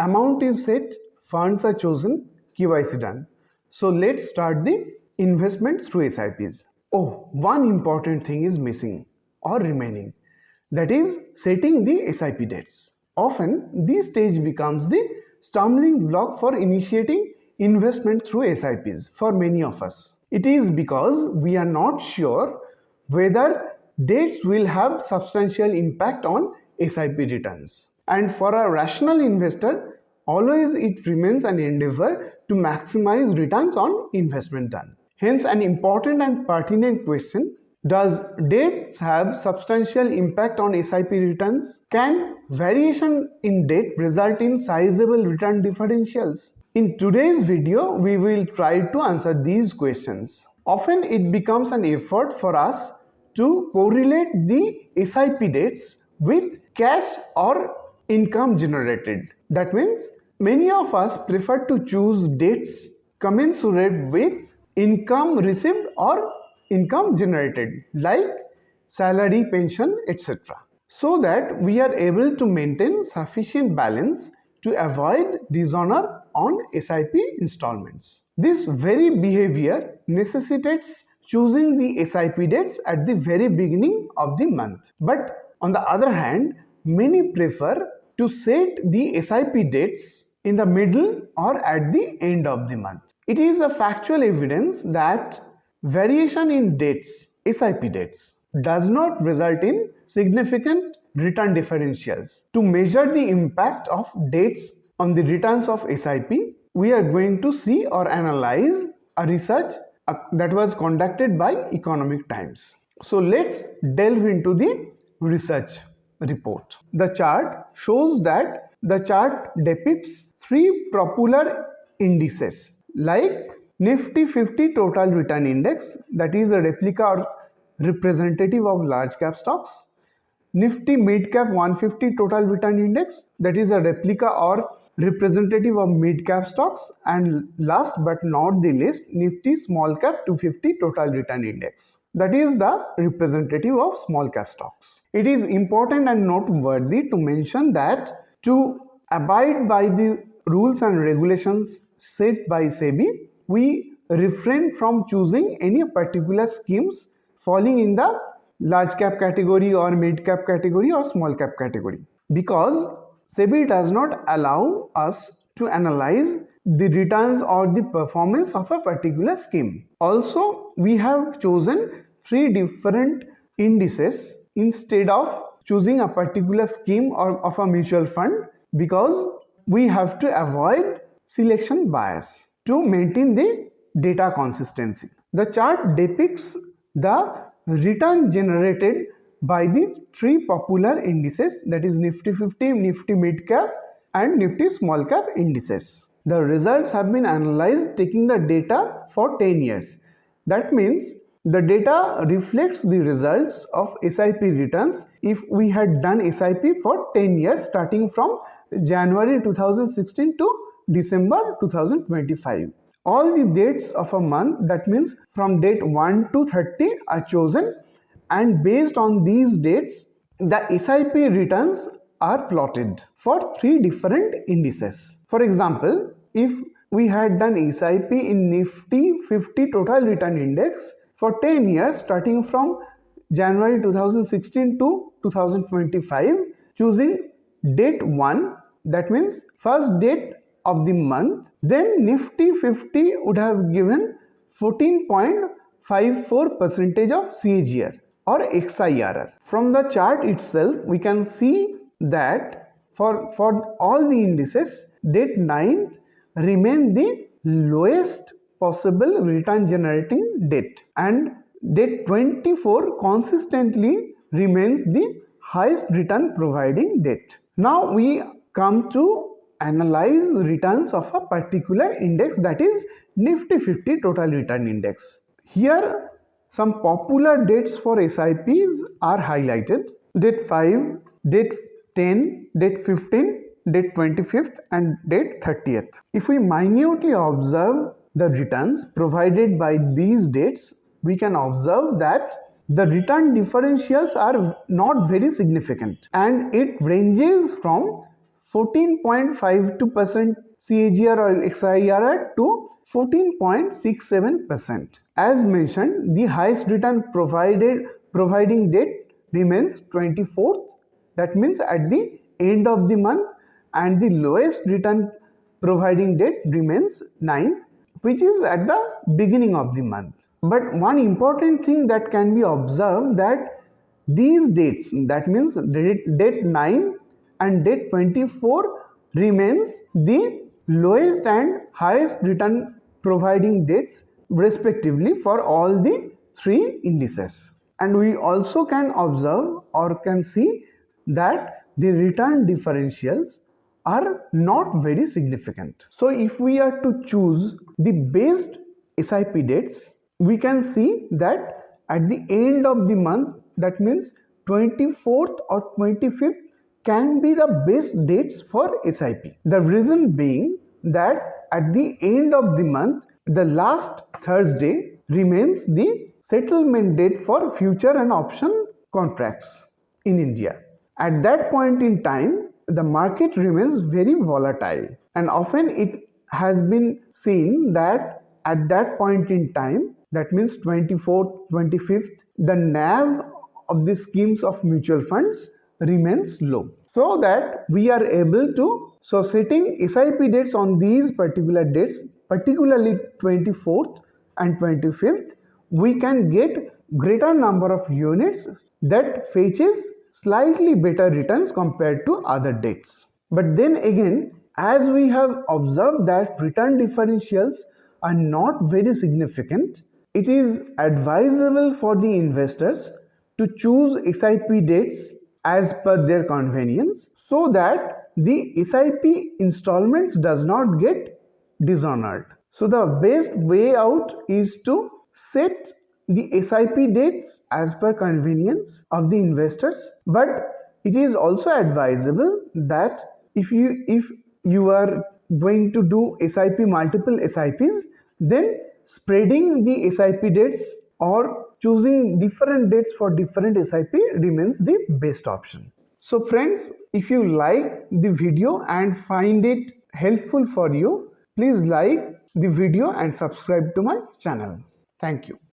amount is set, funds are chosen, KYC done. So let's start the investment through SIPs. Oh, one important thing is missing or remaining, that is setting the SIP dates. Often this stage becomes the stumbling block for initiating investment through SIPs for many of us. It is because we are not sure whether dates will have substantial impact on SIP returns. And for a rational investor, always it remains an endeavor to maximize returns on investment done. Hence, an important and pertinent question: does dates have substantial impact on SIP returns? Can variation in date result in sizable return differentials? In today's video, we will try to answer these questions. Often it becomes an effort for us to correlate the SIP dates with cash or income generated. That means many of us prefer to choose dates commensurate with income received or income generated, like salary, pension, etc., so that we are able to maintain sufficient balance to avoid dishonor on SIP installments. This very behavior necessitates choosing the SIP dates at the very beginning of the month. But on the other hand, many prefer to set the SIP dates in the middle or at the end of the month. It is a factual evidence that variation in dates, SIP dates, does not result in significant return differentials. To measure the impact of dates on the returns of SIP, we are going to see or analyze a research that was conducted by Economic Times. So let's delve into the research report. The chart shows that the chart depicts three popular indices like Nifty 50 Total Return Index, that is a replica or representative of large cap stocks; Nifty Mid Cap 150 Total Return Index, that is a replica or representative of mid cap stocks; and last but not the least, Nifty Small Cap 250 Total Return Index, that is the representative of small cap stocks. It is important and noteworthy to mention that to abide by the rules and regulations set by SEBI, we refrain from choosing any particular schemes falling in the large cap category or mid cap category or small cap category, because SEBI does not allow us to analyze the returns or the performance of a particular scheme. Also, we have chosen three different indices instead of choosing a particular scheme or of a mutual fund, because we have to avoid selection bias to maintain the data consistency. The chart depicts the return generated by the three popular indices, that is Nifty 50, Nifty Mid Cap and Nifty Small Cap indices. The results have been analyzed taking the data for 10 years. That means the data reflects the results of SIP returns if we had done SIP for 10 years starting from January 2016 to December 2025. All the dates of a month, that means from date 1 to 30, are chosen, and based on these dates, the SIP returns are plotted for three different indices. For example, if we had done SIP in Nifty 50 Total Return Index for 10 years starting from January 2016 to 2025, choosing date 1, that means first date of the month, then Nifty 50 would have given 14.54% of CAGR or XIRR. From the chart itself, we can see that for all the indices, date 9th remain the lowest possible return generating date, and date 24 consistently remains the highest return providing date. Now we come to analyze returns of a particular index, that is Nifty 50 Total Return Index. Here some popular dates for SIPs are highlighted: date 5, date 10, date 15, date 25th and date 30th. If we minutely observe the returns provided by these dates, we can observe that the return differentials are not very significant, and it ranges from 14.52% CAGR or XIRR to 14.67%. As mentioned, the highest return providing date remains 24th, that means at the end of the month, and the lowest return providing date remains 9th, which is at the beginning of the month. But one important thing that can be observed, that these dates, that means date 9 and date 24, remains the lowest and highest return providing dates respectively for all the three indices. And we also can observe or can see that the return differentials are not very significant. So if we are to choose the best SIP dates, we can see that at the end of the month, that means 24th or 25th can be the best dates for SIP. The reason being that at the end of the month, the last Thursday remains the settlement date for future and option contracts in India. At that point in time, the market remains very volatile, and often it has been seen that at that point in time, that means 24th, 25th, the NAV of the schemes of mutual funds remains low. So that we are able to, so setting SIP dates on these particular dates, particularly 24th and 25th, we can get greater number of units that fetches slightly better returns compared to other dates. But then again, as we have observed that return differentials are not very significant, it is advisable for the investors to choose SIP dates as per their convenience, so that the SIP installments does not get dishonored. So the best way out is to set the SIP dates as per convenience of the investors, but it is also advisable that if you are going to do multiple SIPs, then spreading the SIP dates or choosing different dates for different SIP remains the best option. So friends, if you like the video and find it helpful for you, please like the video and subscribe to my channel. Thank you.